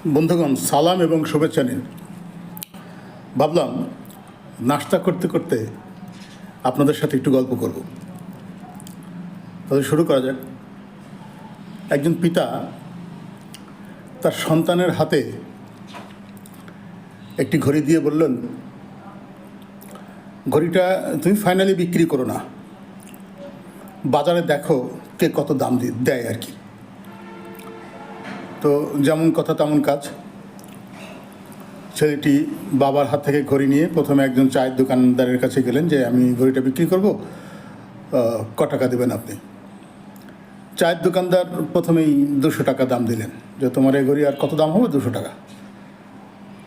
বন্ধুগণ, সালাম এবং শুভেচ্ছা নিন। ভাবলাম নাস্তা করতে করতে আপনাদের সাথে একটু গল্প করব। তাহলে শুরু করা যাক। একজন পিতা তার সন্তানের হাতে একটি ঘড়ি দিয়ে বললেন, ঘড়িটা তুমি ফাইনালি বিক্রি করো না, বাজারে দেখো কে কত দাম দেয় আর কি। তো যেমন কথা তেমন কাজ। ছেলেটি বাবার হাত থেকে ঘড়ি নিয়ে প্রথমে একজন চায়ের দোকানদারের কাছে গেলেন যে আমি ঘড়িটা বিক্রি করব, ক টাকা দেবেন আপনি। চায়ের দোকানদার প্রথমেই 200 টাকা দাম দিলেন, যে তোমার এই ঘড়ি আর কত দাম হবে, 200 টাকা।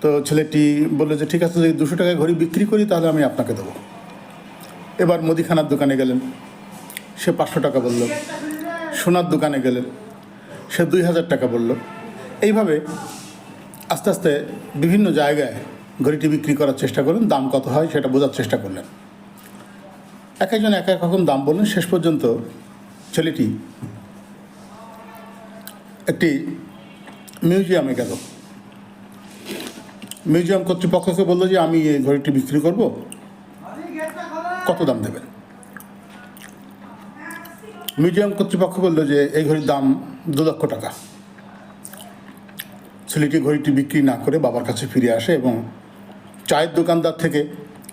তো ছেলেটি বললো যে ঠিক আছে, যদি 200 টাকায় ঘড়ি বিক্রি করি তাহলে আমি আপনাকে দেবো। এবার মুদিখানার দোকানে গেলেন, সে 500 টাকা বলল। সোনার দোকানে গেলেন, সে 2000 টাকা বলল। এইভাবে আস্তে আস্তে বিভিন্ন জায়গায় ঘড়িটি বিক্রি করার চেষ্টা করলেন, দাম কত হয় সেটা বোঝার চেষ্টা করলেন। এক একজন এক এক রকম দাম বললেন। শেষ পর্যন্ত ছেলেটি একটি মিউজিয়ামে গেল। মিউজিয়াম কর্তৃপক্ষকে বললো যে আমি এই ঘড়িটি বিক্রি করব, কত দাম দেবেন। মিউজিয়াম কর্তৃপক্ষ বললো যে এই ঘড়ির দাম 2 লক্ষ টাকা। ছেলেটি ঘড়িটি বিক্রি না করে বাবার কাছে ফিরে আসে এবং চায়ের দোকানদার থেকে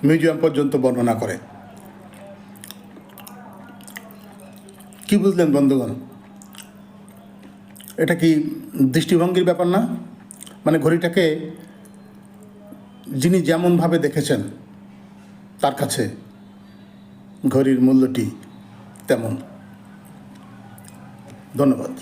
মিউজিয়াম পর্যন্ত বর্ণনা করে। কি বুঝলেন বন্ধুগণ? এটা কি দৃষ্টিভঙ্গির ব্যাপার না? মানে ঘড়িটাকে যিনি যেমনভাবে দেখেছেন তার কাছে ঘড়ির মূল্যটি তেমন। ধন্যবাদ।